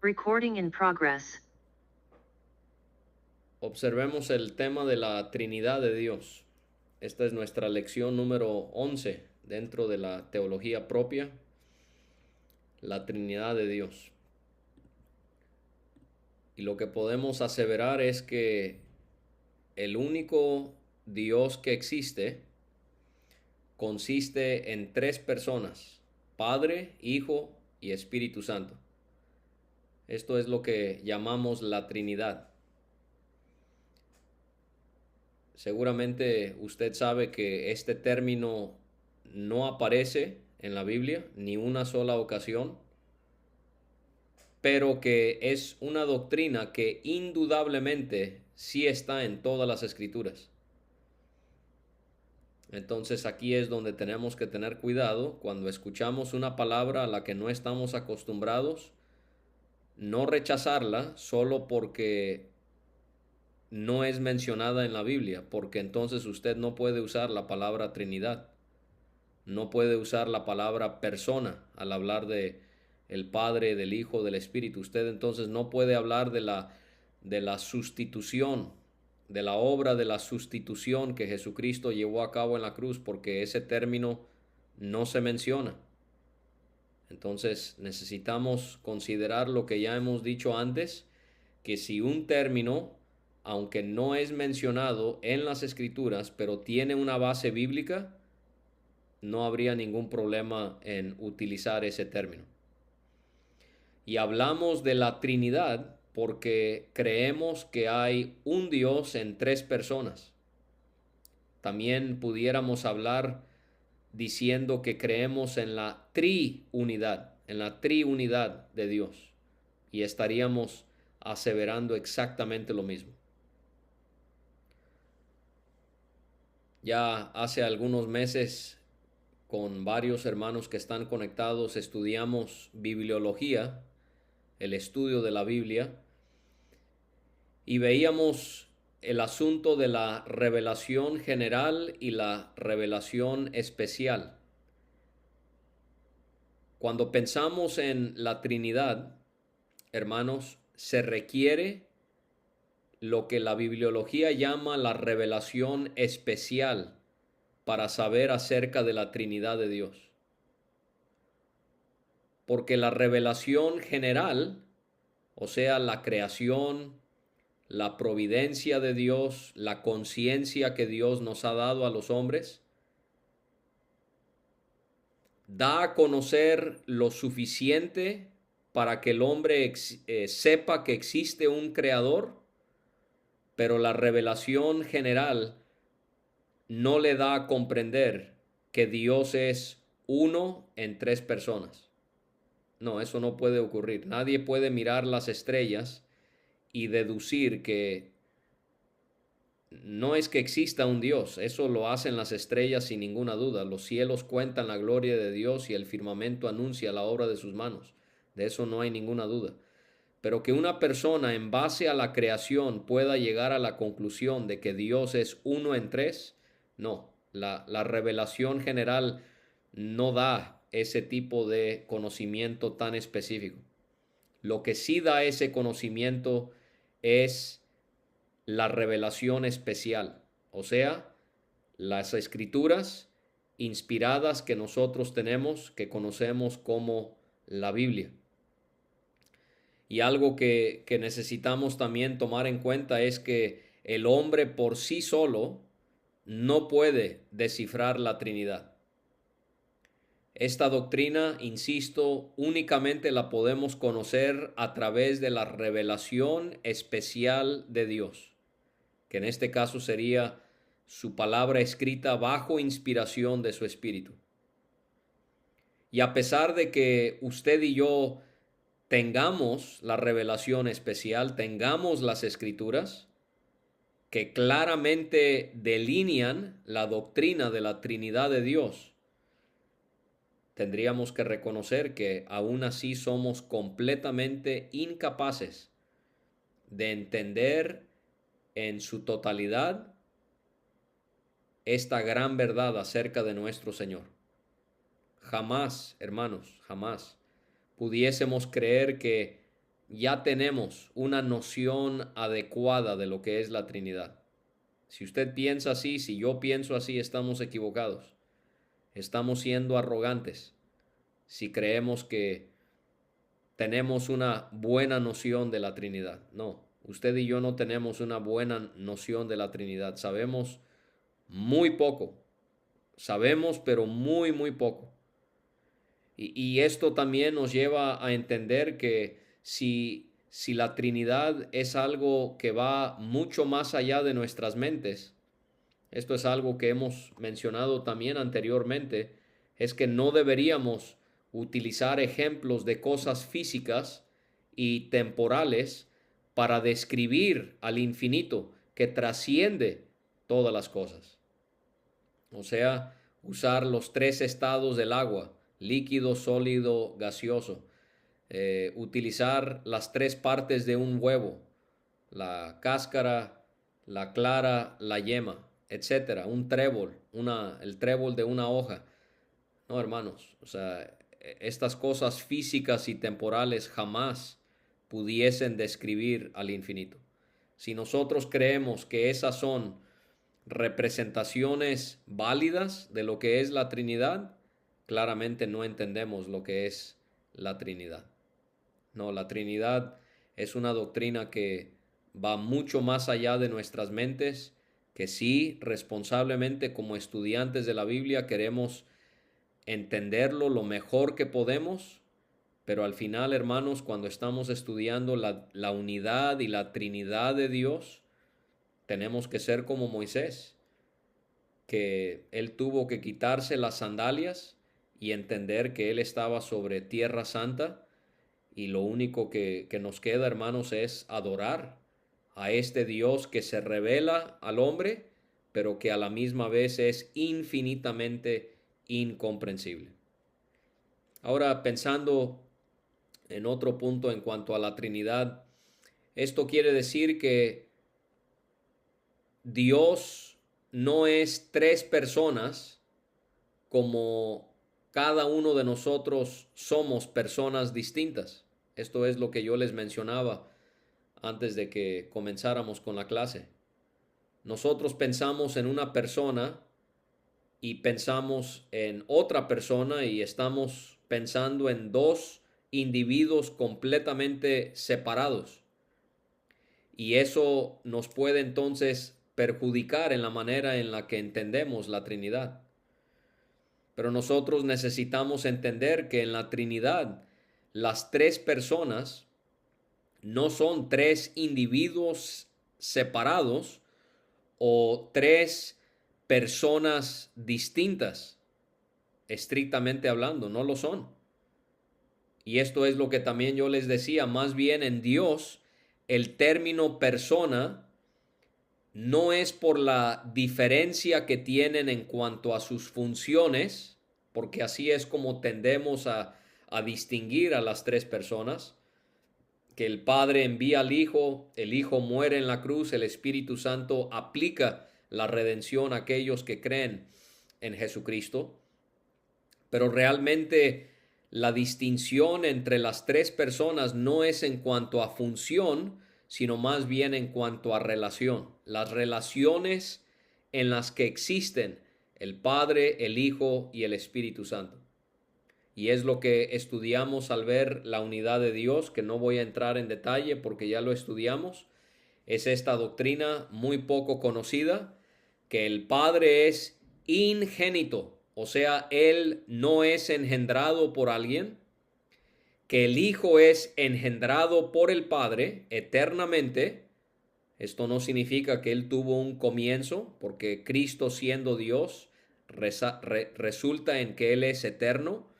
Recording in progress. Observemos el tema de la Trinidad de Dios. Esta es nuestra lección número 11 dentro de la teología propia, la Trinidad de Dios. Y lo que podemos aseverar es que el único Dios que existe consiste en tres personas: Padre, Hijo y Espíritu Santo. Esto es lo que llamamos la Trinidad. Seguramente usted sabe que este término no aparece en la Biblia ni una sola ocasión, pero que es una doctrina que indudablemente sí está en todas las escrituras. Entonces aquí es donde tenemos que tener cuidado cuando escuchamos una palabra a la que no estamos acostumbrados, no rechazarla solo porque no es mencionada en la Biblia, porque entonces usted no puede usar la palabra Trinidad, no puede usar la palabra persona al hablar de el Padre, del Hijo, del Espíritu. Usted entonces no puede hablar de la sustitución, de la obra de la sustitución que Jesucristo llevó a cabo en la cruz, porque ese término no se menciona. Entonces necesitamos considerar lo que ya hemos dicho antes, que si un término, aunque no es mencionado en las escrituras, pero tiene una base bíblica, no habría ningún problema en utilizar ese término. Y hablamos de la Trinidad porque creemos que hay un Dios en tres personas. También pudiéramos hablar diciendo que creemos en la triunidad de Dios. Y estaríamos aseverando exactamente lo mismo. Ya hace algunos meses, con varios hermanos que están conectados, estudiamos bibliología, el estudio de la Biblia, y veíamos el asunto de la revelación general y la revelación especial. Cuando pensamos en la Trinidad, hermanos, se requiere lo que la bibliología llama la revelación especial para saber acerca de la Trinidad de Dios. Porque la revelación general, o sea, la creación, la providencia de Dios, la conciencia que Dios nos ha dado a los hombres, da a conocer lo suficiente para que el hombre sepa que existe un creador, pero la revelación general no le da a comprender que Dios es uno en tres personas. No, eso no puede ocurrir. Nadie puede mirar las estrellas y deducir que no es que exista un Dios, eso lo hacen las estrellas sin ninguna duda. Los cielos cuentan la gloria de Dios y el firmamento anuncia la obra de sus manos. De eso no hay ninguna duda. Pero que una persona en base a la creación pueda llegar a la conclusión de que Dios es uno en tres, no. La revelación general no da ese tipo de conocimiento tan específico. Lo que sí da ese conocimiento es la revelación especial, o sea, las escrituras inspiradas que nosotros tenemos, que conocemos como la Biblia. Y algo que necesitamos también tomar en cuenta es que el hombre por sí solo no puede descifrar la Trinidad. Esta doctrina, insisto, únicamente la podemos conocer a través de la revelación especial de Dios, que en este caso sería su palabra escrita bajo inspiración de su Espíritu. Y a pesar de que usted y yo tengamos la revelación especial, tengamos las escrituras que claramente delinean la doctrina de la Trinidad de Dios, tendríamos que reconocer que aún así somos completamente incapaces de entender en su totalidad esta gran verdad acerca de nuestro Señor. Jamás, hermanos, jamás pudiésemos creer que ya tenemos una noción adecuada de lo que es la Trinidad. Si usted piensa así, si yo pienso así, estamos equivocados. Estamos siendo arrogantes si creemos que tenemos una buena noción de la Trinidad. No, usted y yo no tenemos una buena noción de la Trinidad. Sabemos muy poco. Sabemos, pero muy, muy poco. Y esto también nos lleva a entender que si la Trinidad es algo que va mucho más allá de nuestras mentes, esto es algo que hemos mencionado también anteriormente, es que no deberíamos utilizar ejemplos de cosas físicas y temporales para describir al infinito que trasciende todas las cosas. O sea, usar los tres estados del agua, líquido, sólido, gaseoso. Utilizar las tres partes de un huevo, la cáscara, la clara, la yema, etcétera. Un trébol, el trébol de una hoja. No, hermanos, o sea, estas cosas físicas y temporales jamás pudiesen describir al infinito. Si nosotros creemos que esas son representaciones válidas de lo que es la Trinidad, claramente no entendemos lo que es la Trinidad. No, la Trinidad es una doctrina que va mucho más allá de nuestras mentes, que sí, responsablemente como estudiantes de la Biblia queremos entenderlo lo mejor que podemos, pero al final, hermanos, cuando estamos estudiando la unidad y la Trinidad de Dios, tenemos que ser como Moisés, que él tuvo que quitarse las sandalias y entender que él estaba sobre tierra santa, y lo único que nos queda, hermanos, es adorar a este Dios que se revela al hombre, pero que a la misma vez es infinitamente incomprensible. Ahora, pensando en otro punto en cuanto a la Trinidad, esto quiere decir que Dios no es tres personas como cada uno de nosotros somos personas distintas. Esto es lo que yo les mencionaba antes de que comenzáramos con la clase. Nosotros pensamos en una persona y pensamos en otra persona y estamos pensando en dos individuos completamente separados. Y eso nos puede entonces perjudicar en la manera en la que entendemos la Trinidad. Pero nosotros necesitamos entender que en la Trinidad las tres personas no son tres individuos separados o tres personas distintas, estrictamente hablando, no lo son. Y esto es lo que también yo les decía, más bien en Dios, el término persona no es por la diferencia que tienen en cuanto a sus funciones, porque así es como tendemos a distinguir a las tres personas, que el Padre envía al Hijo, el Hijo muere en la cruz, el Espíritu Santo aplica la redención a aquellos que creen en Jesucristo. Pero realmente la distinción entre las tres personas no es en cuanto a función, sino más bien en cuanto a relación. Las relaciones en las que existen el Padre, el Hijo y el Espíritu Santo. Y es lo que estudiamos al ver la unidad de Dios, que no voy a entrar en detalle porque ya lo estudiamos. Es esta doctrina muy poco conocida, que el Padre es ingénito, o sea, Él no es engendrado por alguien, que el Hijo es engendrado por el Padre eternamente. Esto no significa que Él tuvo un comienzo, porque Cristo siendo Dios resulta en que Él es eterno,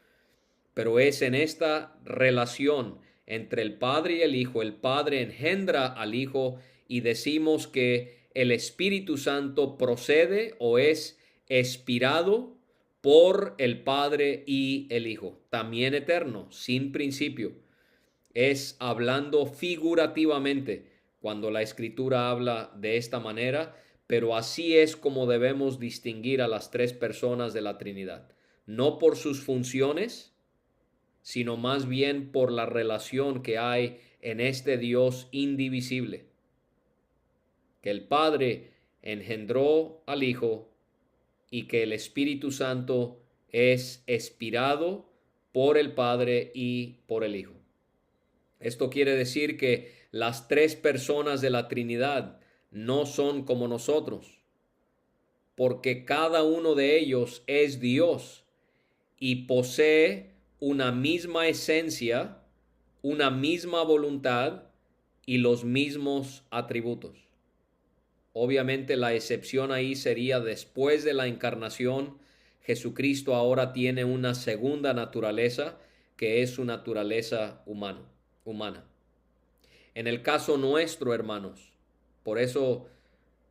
pero es en esta relación entre el Padre y el Padre engendra al Hijo y decimos que el Espíritu Santo procede o es expirado por el Padre y el Hijo, también eterno, sin principio. Es hablando figurativamente cuando la Escritura habla de esta manera, pero así es como debemos distinguir a las tres personas de la Trinidad, no por sus funciones, sino más bien por la relación que hay en este Dios indivisible. Que el Padre engendró al Hijo y que el Espíritu Santo es expirado por el Padre y por el Hijo. Esto quiere decir que las tres personas de la Trinidad no son como nosotros, porque cada uno de ellos es Dios y posee una misma esencia, una misma voluntad y los mismos atributos. Obviamente la excepción ahí sería después de la encarnación. Jesucristo ahora tiene una segunda naturaleza que es su naturaleza humana. En el caso nuestro, hermanos, por eso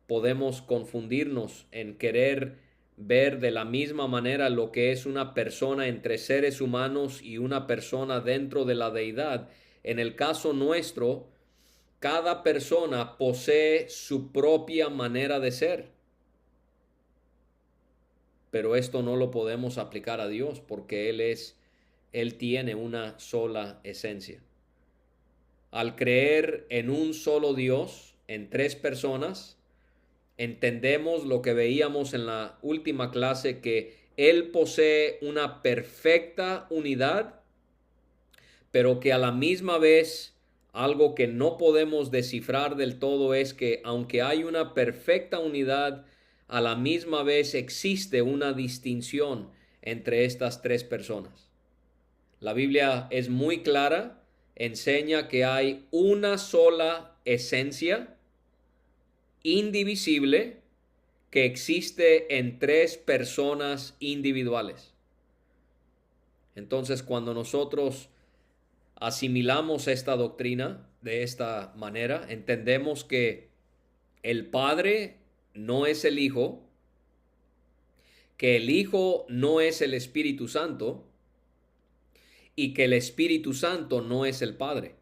podemos confundirnos en querer ver de la misma manera lo que es una persona entre seres humanos y una persona dentro de la deidad. En el caso nuestro, cada persona posee su propia manera de ser. Pero esto no lo podemos aplicar a Dios porque Él tiene una sola esencia. Al creer en un solo Dios, en tres personas, entendemos lo que veíamos en la última clase, que Él posee una perfecta unidad, pero que a la misma vez algo que no podemos descifrar del todo es que aunque hay una perfecta unidad, a la misma vez existe una distinción entre estas tres personas. La Biblia es muy clara, enseña que hay una sola esencia indivisible que existe en tres personas individuales. Entonces, cuando nosotros asimilamos esta doctrina de esta manera, entendemos que el Padre no es el Hijo, que el Hijo no es el Espíritu Santo y que el Espíritu Santo no es el Padre,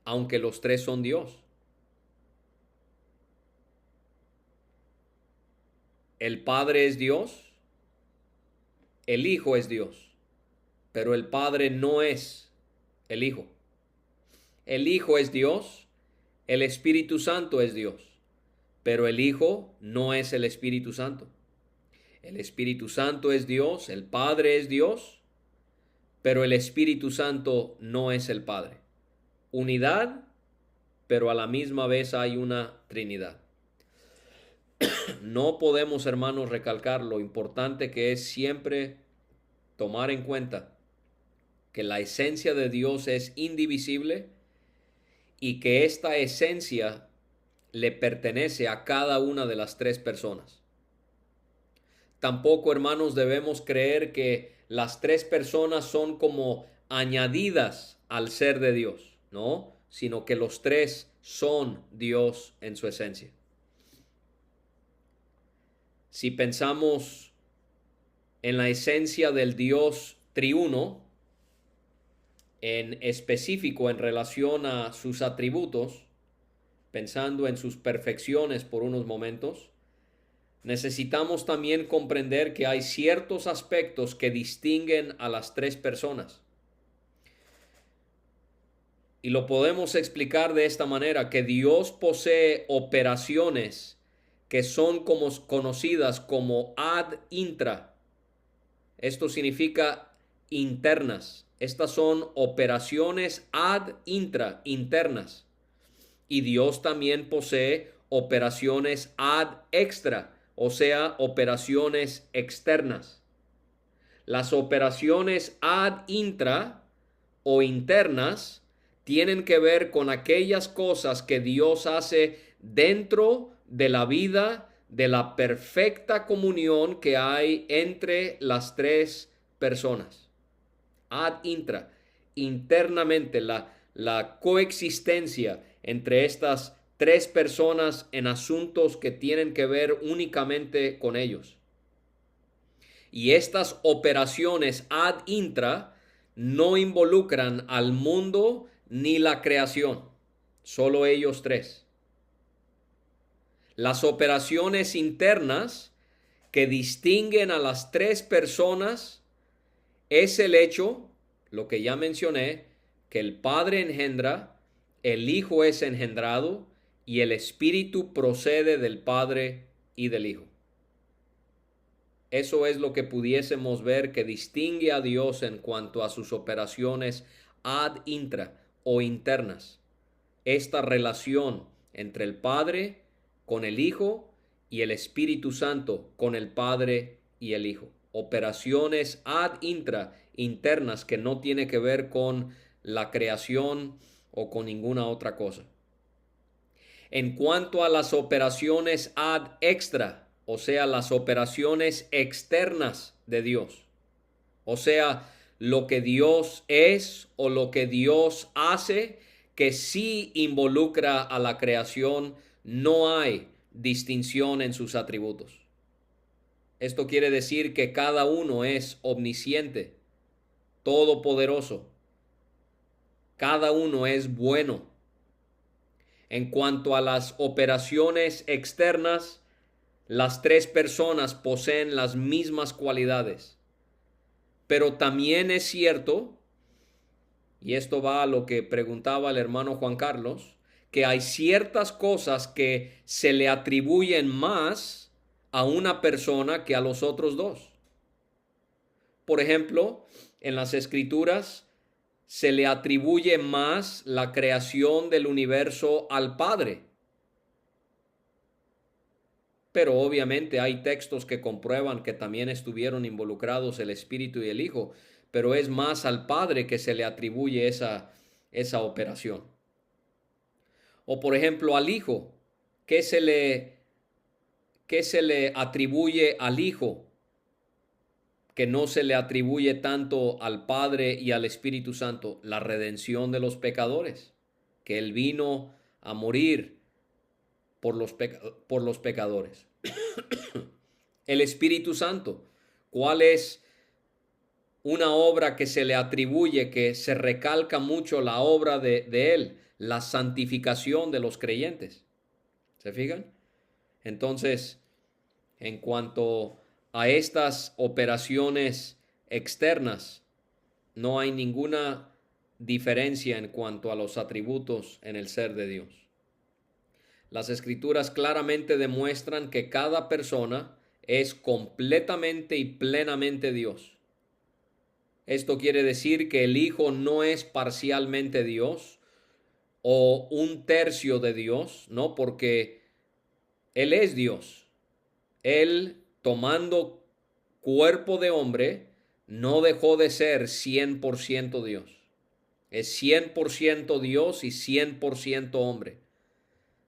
aunque los tres son Dios. El Padre es Dios, el Hijo es Dios, pero el Padre no es el Hijo. El Hijo es Dios, el Espíritu Santo es Dios, pero el Hijo no es el Espíritu Santo. El Espíritu Santo es Dios, el Padre es Dios, pero el Espíritu Santo no es el Padre. Unidad, pero a la misma vez hay una Trinidad. No podemos, hermanos, recalcar lo importante que es siempre tomar en cuenta que la esencia de Dios es indivisible y que esta esencia le pertenece a cada una de las tres personas. Tampoco, hermanos, debemos creer que las tres personas son como añadidas al ser de Dios, ¿no? Sino que los tres son Dios en su esencia. Si pensamos en la esencia del Dios triuno, en específico en relación a sus atributos, pensando en sus perfecciones por unos momentos, necesitamos también comprender que hay ciertos aspectos que distinguen a las tres personas. Y lo podemos explicar de esta manera, que Dios posee operaciones que son conocidas como ad intra. Esto significa internas. Estas son operaciones ad intra, internas. Y Dios también posee operaciones ad extra, o sea, operaciones externas. Las operaciones ad intra o internas tienen que ver con aquellas cosas que Dios hace dentro de la vida, de la perfecta comunión que hay entre las tres personas. Ad intra, internamente, la coexistencia entre estas tres personas en asuntos que tienen que ver únicamente con ellos. Y estas operaciones ad intra no involucran al mundo ni la creación, solo ellos tres. Las operaciones internas que distinguen a las tres personas es el hecho, lo que ya mencioné, que el Padre engendra, el Hijo es engendrado y el Espíritu procede del Padre y del Hijo. Eso es lo que pudiésemos ver que distingue a Dios en cuanto a sus operaciones ad intra o internas. Esta relación entre el Padre con el Hijo y el Espíritu Santo con el Padre y el Hijo. Operaciones ad intra, internas, que no tiene que ver con la creación o con ninguna otra cosa. En cuanto a las operaciones ad extra, o sea, las operaciones externas de Dios, o sea, lo que Dios es o lo que Dios hace, que sí involucra a la creación, no hay distinción en sus atributos. Esto quiere decir que cada uno es omnisciente, todopoderoso. Cada uno es bueno. En cuanto a las operaciones externas, las tres personas poseen las mismas cualidades. Pero también es cierto, y esto va a lo que preguntaba el hermano Juan Carlos, que hay ciertas cosas que se le atribuyen más a una persona que a los otros dos. Por ejemplo, en las Escrituras se le atribuye más la creación del universo al Padre. Pero obviamente hay textos que comprueban que también estuvieron involucrados el Espíritu y el Hijo, pero es más al Padre que se le atribuye esa operación. O por ejemplo al Hijo, ¿qué se le atribuye al Hijo que no se le atribuye tanto al Padre y al Espíritu Santo? La redención de los pecadores, que Él vino a morir por los pecadores. El Espíritu Santo, ¿cuál es una obra que se le atribuye, que se recalca mucho la obra de Él? La santificación de los creyentes. ¿Se fijan? Entonces, en cuanto a estas operaciones externas, no hay ninguna diferencia en cuanto a los atributos en el ser de Dios. Las Escrituras claramente demuestran que cada persona es completamente y plenamente Dios. Esto quiere decir que el Hijo no es parcialmente Dios o un tercio de Dios, ¿no? Porque Él es Dios. Él, tomando cuerpo de hombre, no dejó de ser 100% Dios. Es 100% Dios y 100% hombre.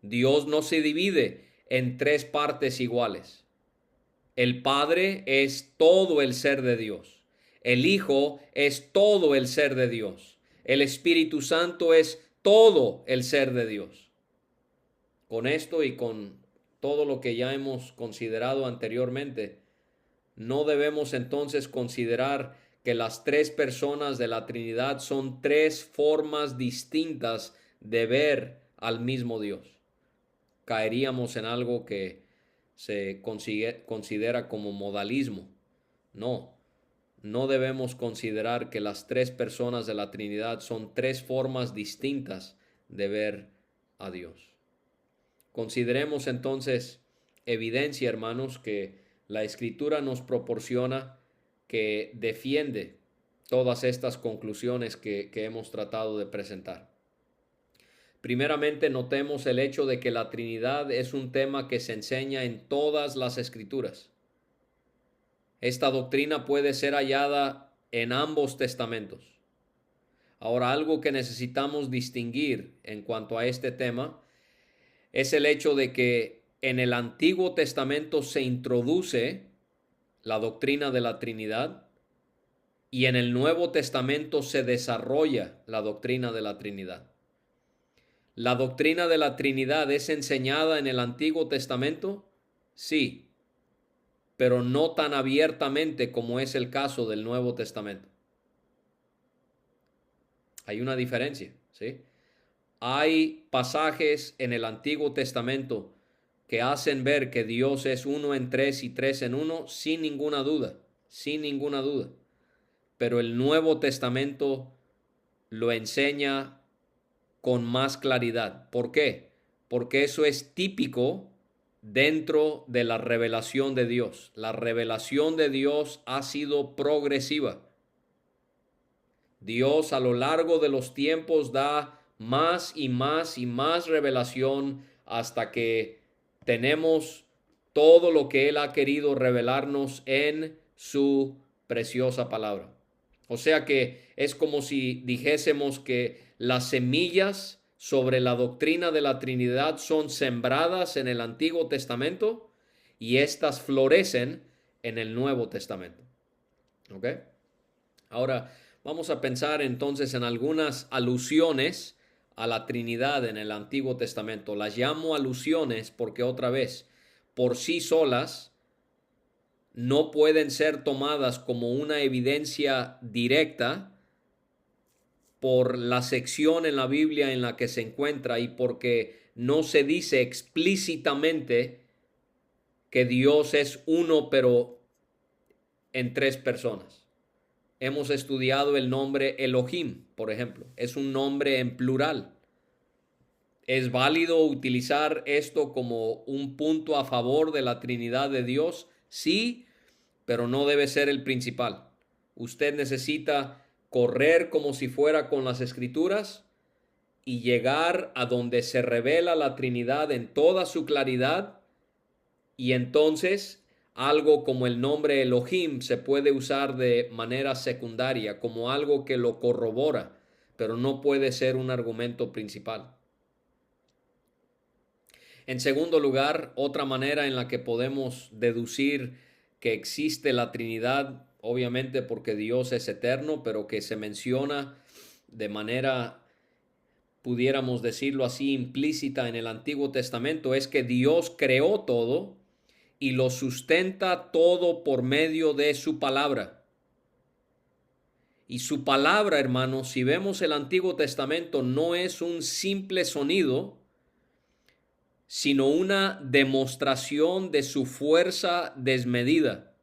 Dios no se divide en tres partes iguales. El Padre es todo el ser de Dios. El Hijo es todo el ser de Dios. El Espíritu Santo es todo el ser de Dios. Con esto y con todo lo que ya hemos considerado anteriormente, no debemos entonces considerar que las tres personas de la Trinidad son tres formas distintas de ver al mismo Dios. Caeríamos en algo que se considera como modalismo. No debemos considerar que las tres personas de la Trinidad son tres formas distintas de ver a Dios. Consideremos entonces evidencia, hermanos, que la Escritura nos proporciona, que defiende todas estas conclusiones que hemos tratado de presentar. Primeramente, notemos el hecho de que la Trinidad es un tema que se enseña en todas las Escrituras. Esta doctrina puede ser hallada en ambos testamentos. Ahora, algo que necesitamos distinguir en cuanto a este tema es el hecho de que en el Antiguo Testamento se introduce la doctrina de la Trinidad y en el Nuevo Testamento se desarrolla la doctrina de la Trinidad. ¿La doctrina de la Trinidad es enseñada en el Antiguo Testamento? Sí, pero no tan abiertamente como es el caso del Nuevo Testamento. Hay una diferencia, ¿sí? Hay pasajes en el Antiguo Testamento que hacen ver que Dios es uno en tres y tres en uno, sin ninguna duda, sin ninguna duda. pero el Nuevo Testamento lo enseña con más claridad. ¿Por qué? Porque eso es típico dentro de la revelación de Dios. La revelación de Dios ha sido progresiva. Dios a lo largo de los tiempos da más y más y más revelación hasta que tenemos todo lo que Él ha querido revelarnos en su preciosa palabra. O sea que es como si dijésemos que las semillas sobre la doctrina de la Trinidad son sembradas en el Antiguo Testamento y éstas florecen en el Nuevo Testamento. ¿Ok? Ahora, vamos a pensar entonces en algunas alusiones a la Trinidad en el Antiguo Testamento. Las llamo alusiones porque otra vez, por sí solas, no pueden ser tomadas como una evidencia directa por la sección en la Biblia en la que se encuentra y porque no se dice explícitamente que Dios es uno, pero en tres personas. Hemos estudiado el nombre Elohim, por ejemplo. Es un nombre en plural. ¿Es válido utilizar esto como un punto a favor de la Trinidad de Dios? Sí, pero no debe ser el principal. Usted necesita correr como si fuera con las Escrituras y llegar a donde se revela la Trinidad en toda su claridad, y entonces algo como el nombre Elohim se puede usar de manera secundaria, como algo que lo corrobora, pero no puede ser un argumento principal. En segundo lugar, otra manera en la que podemos deducir que existe la Trinidad, obviamente porque Dios es eterno, pero que se menciona de manera, pudiéramos decirlo así, implícita en el Antiguo Testamento, es que Dios creó todo y lo sustenta todo por medio de su palabra. Y su palabra, hermanos, si vemos el Antiguo Testamento, no es un simple sonido, sino una demostración de su fuerza desmedida.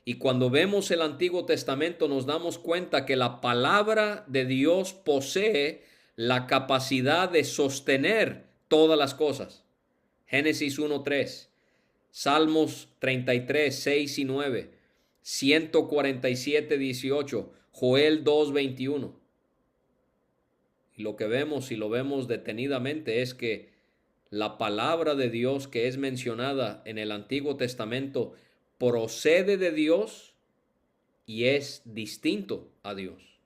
Y cuando vemos el Antiguo Testamento nos damos cuenta que la palabra de Dios posee la capacidad de sostener todas las cosas. Génesis 1:3, Salmos 33, 6 y 9, 147, 18, Joel 2, 21. Y lo que vemos, si lo vemos detenidamente, es que la palabra de Dios que es mencionada en el Antiguo Testamento procede de Dios y es distinto a Dios.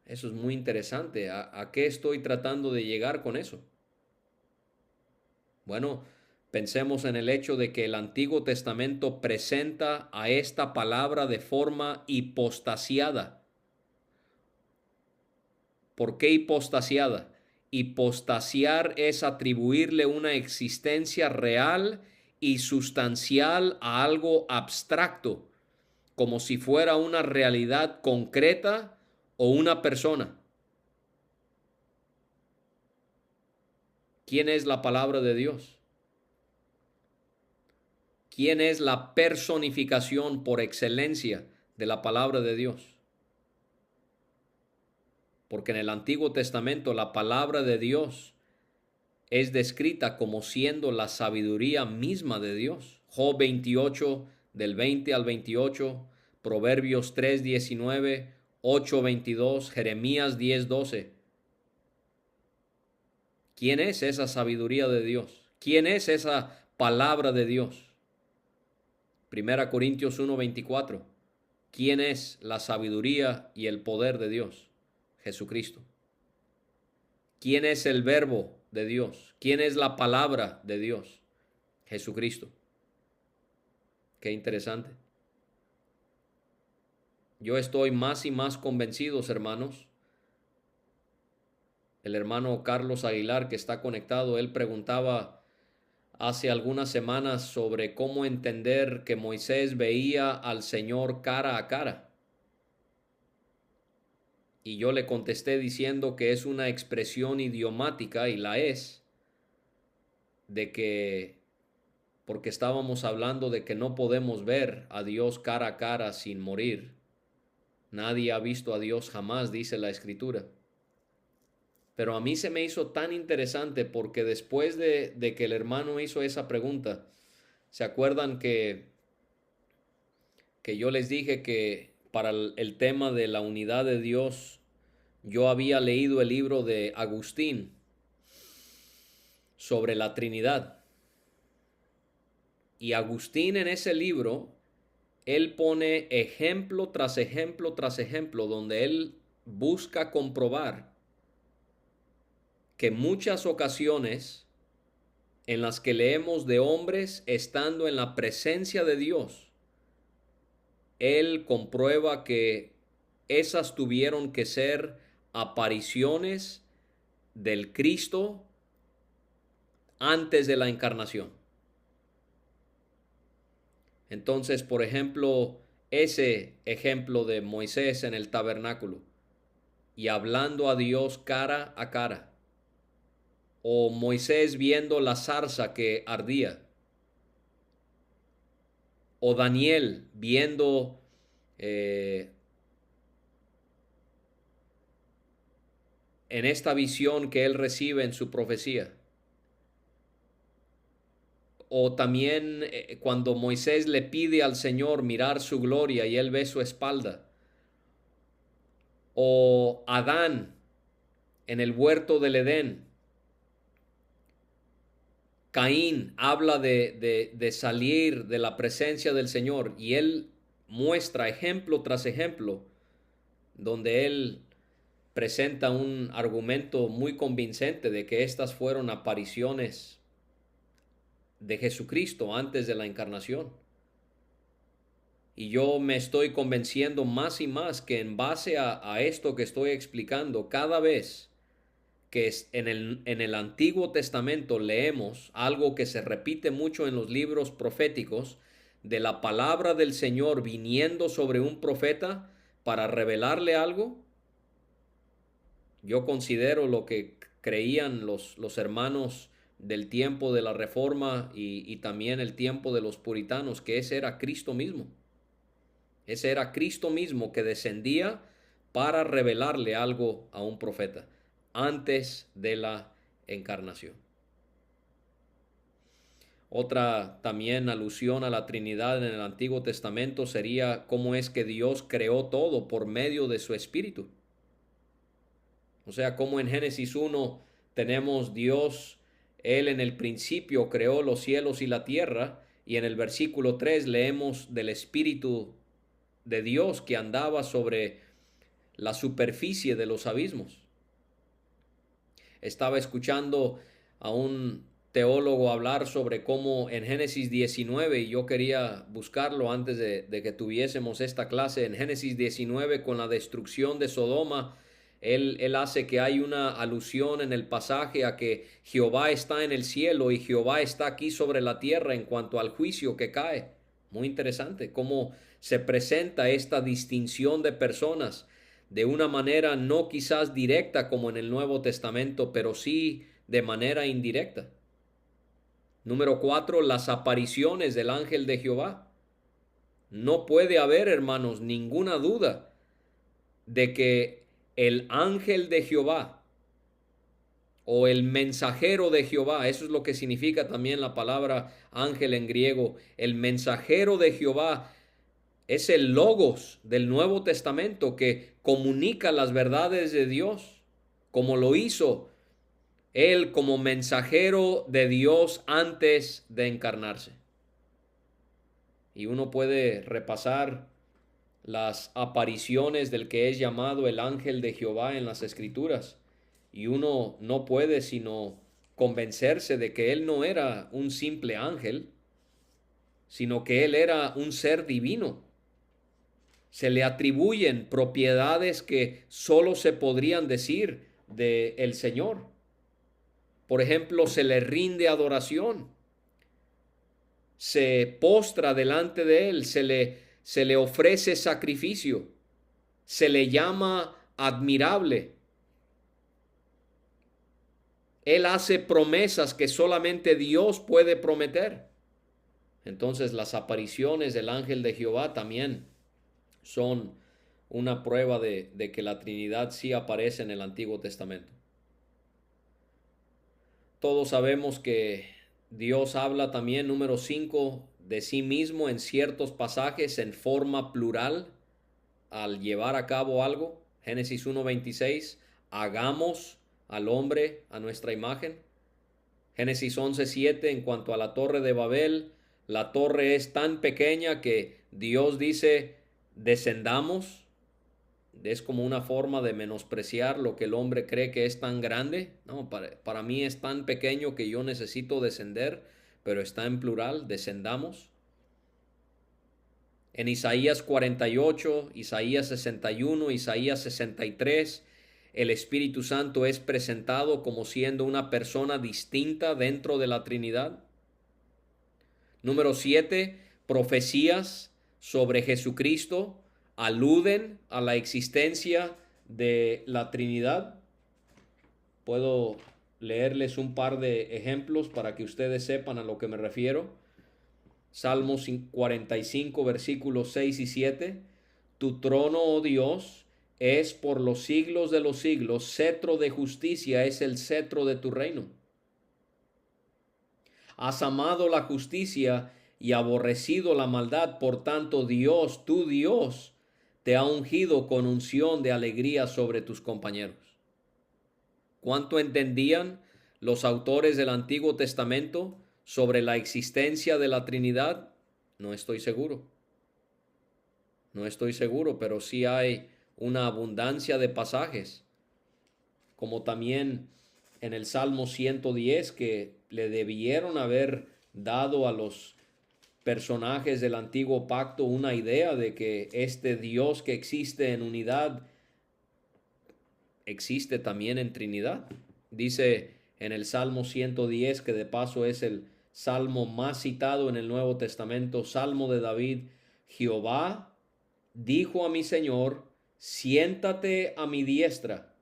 Eso es muy interesante. ¿A qué estoy tratando de llegar con eso? Bueno, pensemos en el hecho de que el Antiguo Testamento presenta a esta palabra de forma hipostasiada. ¿Por qué hipostasiada? Hipostasiar es atribuirle una existencia real y sustancial a algo abstracto, como si fuera una realidad concreta o una persona. ¿Quién es la palabra de Dios? ¿Quién es la personificación por excelencia de la palabra de Dios? Porque en el Antiguo Testamento la palabra de Dios es descrita como siendo la sabiduría misma de Dios. Job 28, del 20 al 28, Proverbios 3, 19, 8, 22, Jeremías 10, 12. ¿Quién es esa sabiduría de Dios? ¿Quién es esa palabra de Dios? Primera Corintios 1, 24. ¿Quién es la sabiduría y el poder de Dios? Jesucristo. ¿Quién es el verbo de Dios? ¿Quién es la palabra de Dios? Jesucristo. Qué interesante. Yo estoy más y más convencido, hermanos. El hermano Carlos Aguilar, que está conectado, él preguntaba hace algunas semanas sobre cómo entender que Moisés veía al Señor cara a cara. Y yo le contesté diciendo que es una expresión idiomática, y la es, de que porque estábamos hablando de que no podemos ver a Dios cara a cara sin morir. Nadie ha visto a Dios jamás, dice la Escritura. Pero a mí se me hizo tan interesante porque después de que el hermano hizo esa pregunta, ¿se acuerdan que yo les dije que para el tema de la unidad de Dios, yo había leído el libro de Agustín sobre la Trinidad? Y Agustín en ese libro, él pone ejemplo tras ejemplo tras ejemplo, donde él busca comprobar que muchas ocasiones en las que leemos de hombres estando en la presencia de Dios, él comprueba que esas tuvieron que ser apariciones del Cristo antes de la encarnación. Entonces, por ejemplo, ese ejemplo de Moisés en el tabernáculo y hablando a Dios cara a cara, o Moisés viendo la zarza que ardía, o Daniel viendo en esta visión que él recibe en su profecía. O también cuando Moisés le pide al Señor mirar su gloria y él ve su espalda. O Adán en el huerto del Edén. Caín habla de salir de la presencia del Señor y él muestra ejemplo tras ejemplo donde él presenta un argumento muy convincente de que estas fueron apariciones de Jesucristo antes de la encarnación. Y yo me estoy convenciendo más y más que en base a esto que estoy explicando, cada vez que en el Antiguo Testamento leemos algo que se repite mucho en los libros proféticos, de la palabra del Señor viniendo sobre un profeta para revelarle algo, yo considero lo que creían los hermanos del tiempo de la Reforma y también el tiempo de los puritanos, que ese era Cristo mismo. Ese era Cristo mismo que descendía para revelarle algo a un profeta antes de la encarnación. Otra también alusión a la Trinidad en el Antiguo Testamento sería cómo es que Dios creó todo por medio de su Espíritu. O sea, como en Génesis 1 tenemos Dios, Él en el principio creó los cielos y la tierra, y en el versículo 3 leemos del Espíritu de Dios que andaba sobre la superficie de los abismos. Estaba escuchando a un teólogo hablar sobre cómo en Génesis 19, y yo quería buscarlo antes de que tuviésemos esta clase, en Génesis 19 con la destrucción de Sodoma, él hace que hay una alusión en el pasaje a que Jehová está en el cielo y Jehová está aquí sobre la tierra en cuanto al juicio que cae. Muy interesante cómo se presenta esta distinción de personas de una manera no quizás directa como en el Nuevo Testamento, pero sí de manera indirecta. Número 4, las apariciones del ángel de Jehová. No puede haber, hermanos, ninguna duda de que el ángel de Jehová o el mensajero de Jehová, eso es lo que significa también la palabra ángel en griego, el mensajero de Jehová es el logos del Nuevo Testamento que comunica las verdades de Dios, como lo hizo él como mensajero de Dios antes de encarnarse. Y uno puede repasar las apariciones del que es llamado el ángel de Jehová en las Escrituras, y uno no puede sino convencerse de que él no era un simple ángel, sino que él era un ser divino. Se le atribuyen propiedades que solo se podrían decir del Señor. Por ejemplo, se le rinde adoración, se postra delante de él, se le ofrece sacrificio, se le llama admirable. Él hace promesas que solamente Dios puede prometer. Entonces las apariciones del ángel de Jehová también son una prueba de que la Trinidad sí aparece en el Antiguo Testamento. Todos sabemos que Dios habla también, número 5, de sí mismo en ciertos pasajes en forma plural al llevar a cabo algo. Génesis 1:26, hagamos al hombre a nuestra imagen. Génesis 11:7, en cuanto a la torre de Babel, la torre es tan pequeña que Dios dice, descendamos. Es como una forma de menospreciar lo que el hombre cree que es tan grande. No, para mí es tan pequeño que yo necesito descender, pero está en plural, descendamos. En Isaías 48, Isaías 61, Isaías 63, el Espíritu Santo es presentado como siendo una persona distinta dentro de la Trinidad. Número 7, profecías sobre Jesucristo aluden a la existencia de la Trinidad. Puedo leerles un par de ejemplos para que ustedes sepan a lo que me refiero. Salmos 45, versículos 6 y 7. Tu trono, oh Dios, es por los siglos de los siglos, cetro de justicia es el cetro de tu reino. Has amado la justicia y aborrecido la maldad, por tanto Dios, tu Dios, te ha ungido con unción de alegría sobre tus compañeros. ¿Cuánto entendían los autores del Antiguo Testamento sobre la existencia de la Trinidad? No estoy seguro. No estoy seguro, pero sí hay una abundancia de pasajes, como también en el Salmo 110, que le debieron haber dado a los personajes del antiguo pacto una idea de que este Dios que existe en unidad existe también en Trinidad. Dice en el Salmo 110, que de paso es el salmo más citado en el Nuevo Testamento, Salmo de David: Jehová dijo a mi Señor, siéntate a mi diestra,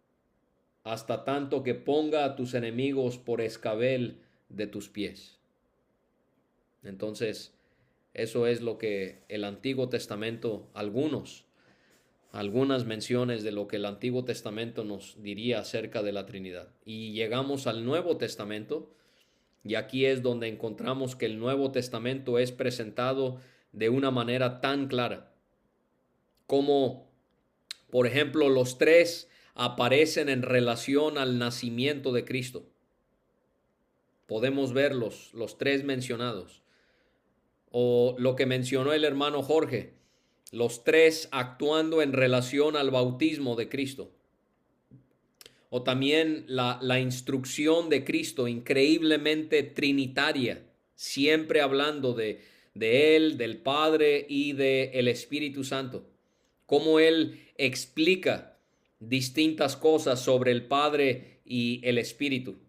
hasta tanto que ponga a tus enemigos por escabel de tus pies. Entonces, eso es lo que el Antiguo Testamento, algunas menciones de lo que el Antiguo Testamento nos diría acerca de la Trinidad. Y llegamos al Nuevo Testamento, y aquí es donde encontramos que el Nuevo Testamento es presentado de una manera tan clara, como, por ejemplo, los tres aparecen en relación al nacimiento de Cristo. Podemos ver los tres mencionados. O lo que mencionó el hermano Jorge, los tres actuando en relación al bautismo de Cristo. O también la instrucción de Cristo, increíblemente trinitaria, siempre hablando de Él, del Padre y del Espíritu Santo. Cómo Él explica distintas cosas sobre el Padre y el Espíritu.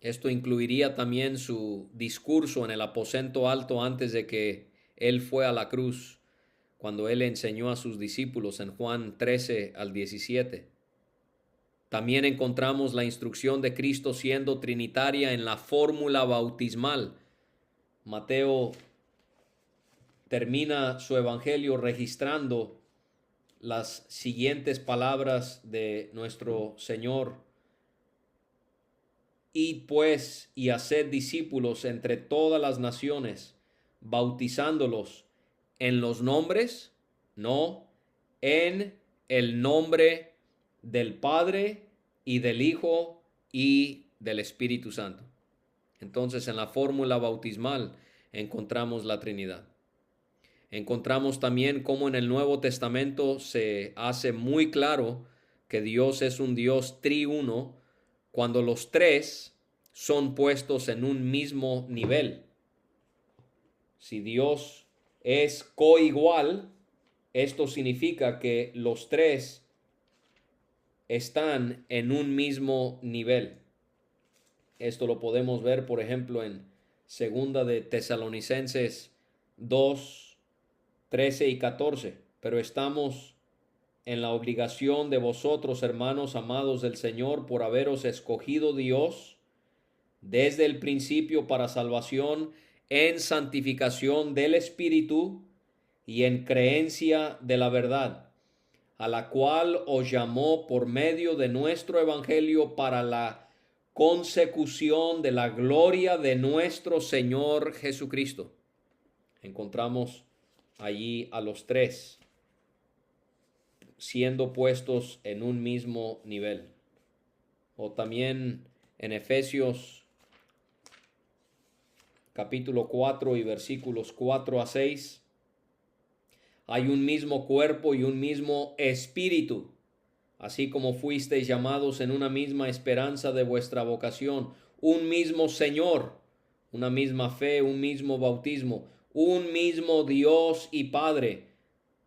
Esto incluiría también su discurso en el aposento alto antes de que Él fue a la cruz, cuando Él enseñó a sus discípulos en Juan 13 al 17. También encontramos la instrucción de Cristo siendo trinitaria en la fórmula bautismal. Mateo termina su evangelio registrando las siguientes palabras de nuestro Señor: id pues y haced discípulos entre todas las naciones, bautizándolos en los nombres, no, en el nombre del Padre y del Hijo y del Espíritu Santo. Entonces, en la fórmula bautismal encontramos la Trinidad. Encontramos también cómo en el Nuevo Testamento se hace muy claro que Dios es un Dios triuno cuando los tres son puestos en un mismo nivel. Si Dios es coigual, esto significa que los tres están en un mismo nivel. Esto lo podemos ver, por ejemplo, en segunda de Tesalonicenses 2, 13 y 14. Pero estamos en la obligación de vosotros, hermanos amados del Señor, por haberos escogido Dios desde el principio para salvación en santificación del Espíritu y en creencia de la verdad, a la cual os llamó por medio de nuestro Evangelio para la consecución de la gloria de nuestro Señor Jesucristo. Encontramos allí a los tres siendo puestos en un mismo nivel. O también en Efesios capítulo 4 y versículos 4 a 6, hay un mismo cuerpo y un mismo espíritu, así como fuisteis llamados en una misma esperanza de vuestra vocación, un mismo Señor, una misma fe, un mismo bautismo, un mismo Dios y Padre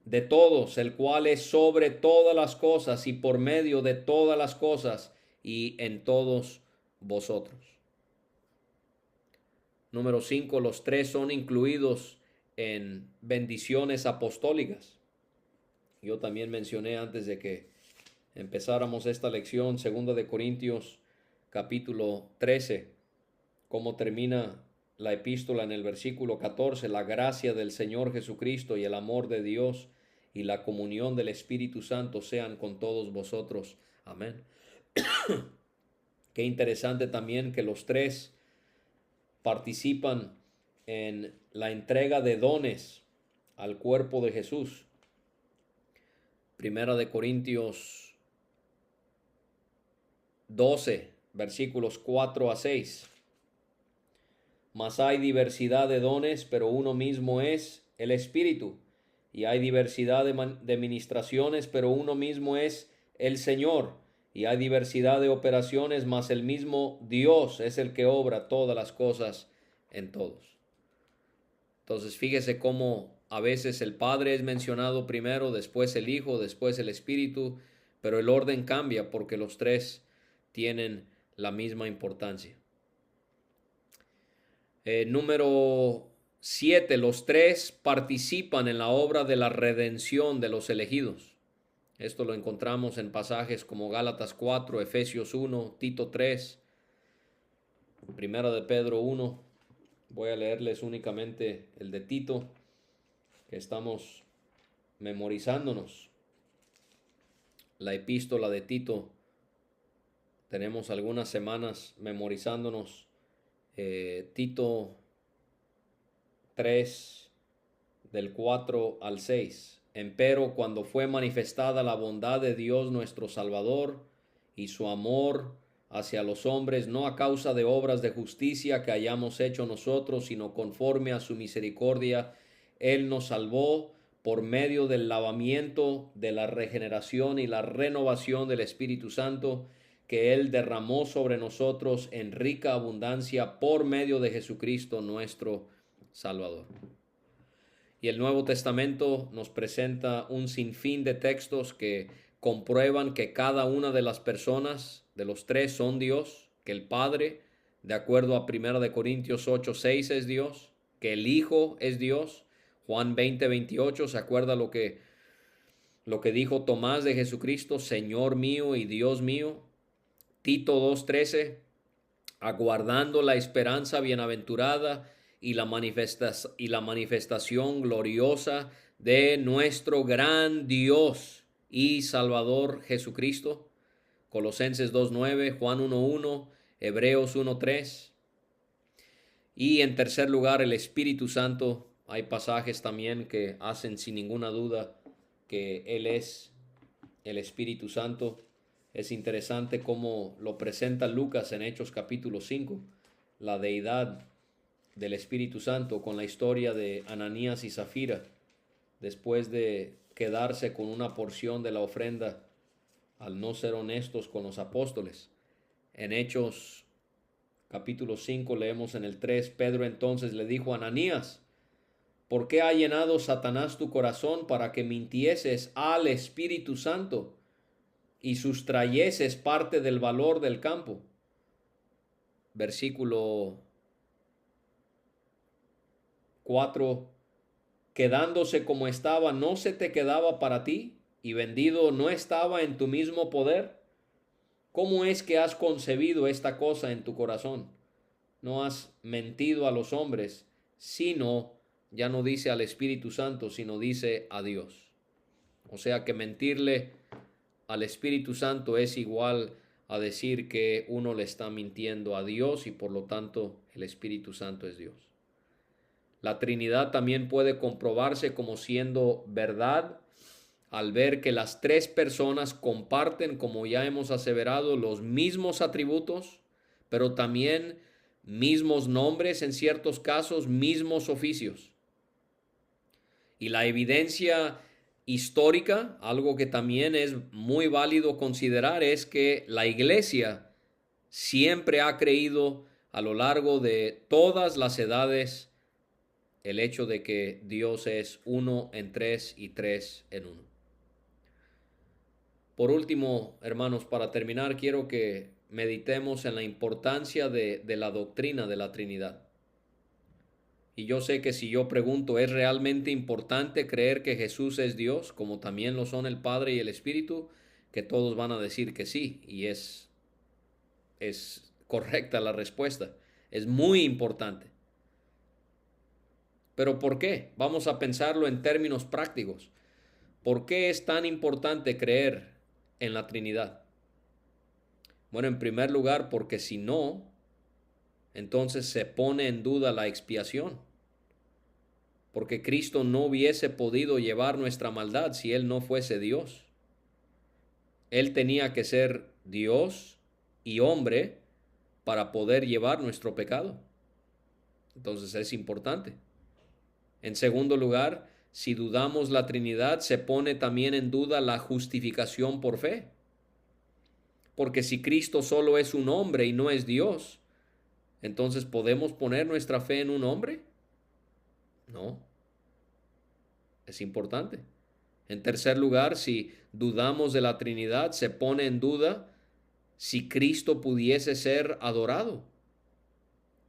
de todos, el cual es sobre todas las cosas y por medio de todas las cosas y en todos vosotros. Número 5, los tres son incluidos en bendiciones apostólicas. Yo también mencioné antes de que empezáramos esta lección, 2 de Corintios capítulo 13, cómo termina la epístola en el versículo 14, la gracia del Señor Jesucristo y el amor de Dios y la comunión del Espíritu Santo sean con todos vosotros. Amén. Qué interesante también que los tres participan en la entrega de dones al cuerpo de Jesús. Primera de Corintios 12, versículos 4 a 6. Mas hay diversidad de dones, pero uno mismo es el Espíritu. Y hay diversidad de ministraciones, pero uno mismo es el Señor. Y hay diversidad de operaciones, mas el mismo Dios es el que obra todas las cosas en todos. Entonces fíjese cómo a veces el Padre es mencionado primero, después el Hijo, después el Espíritu, pero el orden cambia porque los tres tienen la misma importancia. Número 7, los tres participan en la obra de la redención de los elegidos. Esto lo encontramos en pasajes como Gálatas 4, Efesios 1, Tito 3, Primera de Pedro 1. Voy a leerles únicamente el de Tito, que estamos memorizándonos. La epístola de Tito, tenemos algunas semanas memorizándonos Tito 3, del 4 al 6. Empero, cuando fue manifestada la bondad de Dios nuestro Salvador y su amor hacia los hombres, no a causa de obras de justicia que hayamos hecho nosotros, sino conforme a su misericordia, Él nos salvó por medio del lavamiento de la regeneración y la renovación del Espíritu Santo, que Él derramó sobre nosotros en rica abundancia por medio de Jesucristo nuestro Salvador. Y el Nuevo Testamento nos presenta un sinfín de textos que comprueban que cada una de las personas de los tres son Dios, que el Padre, de acuerdo a 1 Corintios 8, 6, es Dios, que el Hijo es Dios. Juan 20, 28, ¿se acuerda lo que dijo Tomás de Jesucristo? Señor mío y Dios mío. Tito 2, 13, aguardando la esperanza bienaventurada y la manifestación gloriosa de nuestro gran Dios y Salvador Jesucristo. Colosenses 2:9, Juan 1:1, Hebreos 1:3. Y en tercer lugar, el Espíritu Santo. Hay pasajes también que hacen sin ninguna duda que Él es el Espíritu Santo. Es interesante cómo lo presenta Lucas en Hechos capítulo 5, la deidad del Espíritu Santo, con la historia de Ananías y Zafira, después de quedarse con una porción de la ofrenda al no ser honestos con los apóstoles. En Hechos capítulo 5 leemos en el 3, Pedro entonces le dijo a Ananías, ¿por qué ha llenado Satanás tu corazón para que mintieses al Espíritu Santo y sustrayeses parte del valor del campo? Versículo 4, quedándose como estaba, ¿no se te quedaba para ti? Y vendido, ¿no estaba en tu mismo poder? ¿Cómo es que has concebido esta cosa en tu corazón? No has mentido a los hombres, sino, ya no dice al Espíritu Santo, sino dice a Dios. O sea que mentirle al Espíritu Santo es igual a decir que uno le está mintiendo a Dios y por lo tanto el Espíritu Santo es Dios. La Trinidad también puede comprobarse como siendo verdad al ver que las tres personas comparten, como ya hemos aseverado, los mismos atributos, pero también mismos nombres, en ciertos casos, mismos oficios. Y la evidencia histórica, algo que también es muy válido considerar, es que la Iglesia siempre ha creído a lo largo de todas las edades el hecho de que Dios es uno en tres y tres en uno. Por último, hermanos, para terminar, quiero que meditemos en la importancia de la doctrina de la Trinidad. Y yo sé que si yo pregunto, ¿es realmente importante creer que Jesús es Dios, como también lo son el Padre y el Espíritu? Que todos van a decir que sí, y es correcta la respuesta. Es muy importante. ¿Pero por qué? Vamos a pensarlo en términos prácticos. ¿Por qué es tan importante creer en la Trinidad? Bueno, en primer lugar, porque si no, entonces se pone en duda la expiación. Porque Cristo no hubiese podido llevar nuestra maldad si Él no fuese Dios. Él tenía que ser Dios y hombre para poder llevar nuestro pecado. Entonces es importante. En segundo lugar, si dudamos la Trinidad, se pone también en duda la justificación por fe. Porque si Cristo solo es un hombre y no es Dios, entonces ¿podemos poner nuestra fe en un hombre? No. Es importante. En tercer lugar, si dudamos de la Trinidad, se pone en duda si Cristo pudiese ser adorado.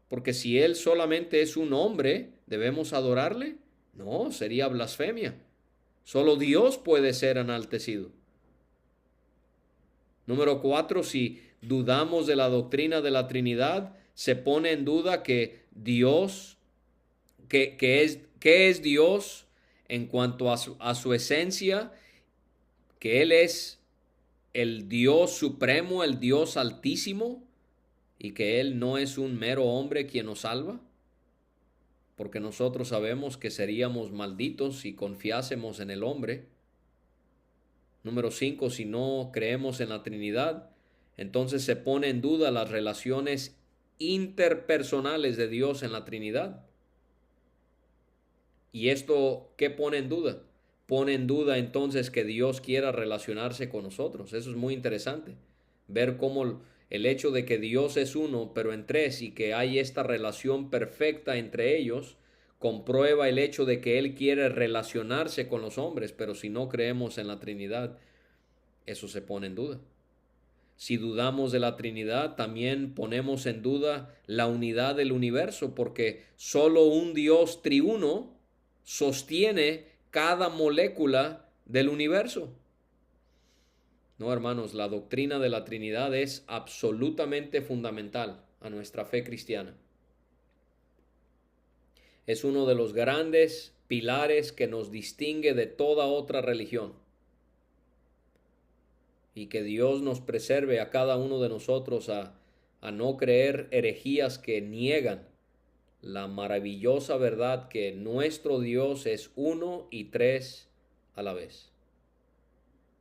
Porque si Él solamente es un hombre, ¿debemos adorarle? No, sería blasfemia. Solo Dios puede ser enaltecido. Número 4, si dudamos de la doctrina de la Trinidad, se pone en duda que Dios, que es Dios en cuanto a su esencia, que Él es el Dios supremo, el Dios altísimo, y que Él no es un mero hombre quien nos salva, porque nosotros sabemos que seríamos malditos si confiásemos en el hombre. Número 5, si no creemos en la Trinidad, entonces se pone en duda las relaciones interpersonales de Dios en la Trinidad. ¿Y esto qué pone en duda? Pone en duda entonces que Dios quiera relacionarse con nosotros. Eso es muy interesante. Ver cómo el hecho de que Dios es uno, pero en tres, y que hay esta relación perfecta entre ellos, comprueba el hecho de que Él quiere relacionarse con los hombres, pero si no creemos en la Trinidad, eso se pone en duda. Si dudamos de la Trinidad, también ponemos en duda la unidad del universo, porque solo un Dios triuno sostiene cada molécula del universo. No, hermanos, la doctrina de la Trinidad es absolutamente fundamental a nuestra fe cristiana. Es uno de los grandes pilares que nos distingue de toda otra religión. Y que Dios nos preserve a cada uno de nosotros a no creer herejías que niegan la maravillosa verdad que nuestro Dios es uno y tres a la vez.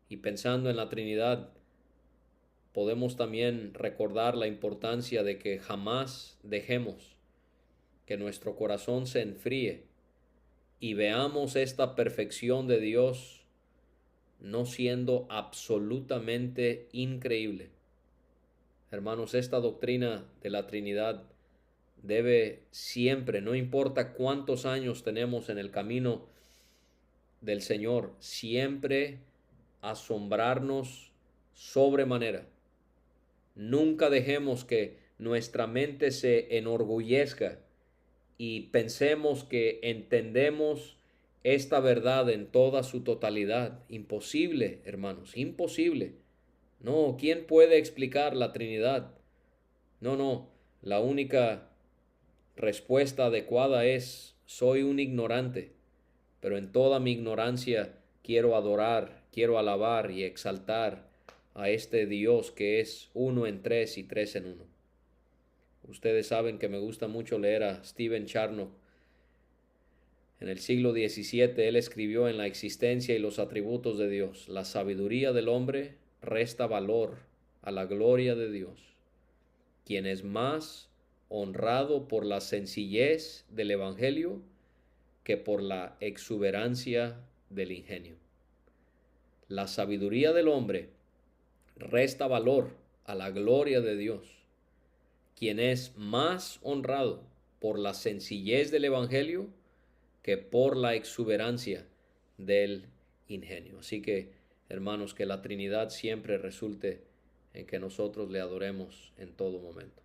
Y pensando en la Trinidad, podemos también recordar la importancia de que jamás dejemos que nuestro corazón se enfríe y veamos esta perfección de Dios no siendo absolutamente increíble. Hermanos, esta doctrina de la Trinidad debe siempre, no importa cuántos años tenemos en el camino del Señor, siempre asombrarnos sobremanera. Nunca dejemos que nuestra mente se enorgullezca y pensemos que entendemos esta verdad en toda su totalidad. Imposible, hermanos, imposible. No, ¿quién puede explicar la Trinidad? No, la única respuesta adecuada es: soy un ignorante, pero en toda mi ignorancia quiero adorar, quiero alabar y exaltar a este Dios que es uno en tres y tres en uno. Ustedes saben que me gusta mucho leer a Stephen Charnock. En el siglo XVII él escribió en La existencia y los atributos de Dios: la sabiduría del hombre resta valor a la gloria de Dios, quien es más honrado por la sencillez del Evangelio que por la exuberancia del ingenio. La sabiduría del hombre resta valor a la gloria de Dios, quien es más honrado por la sencillez del Evangelio que por la exuberancia del ingenio. Así que, hermanos, que la Trinidad siempre resulte en que nosotros le adoremos en todo momento.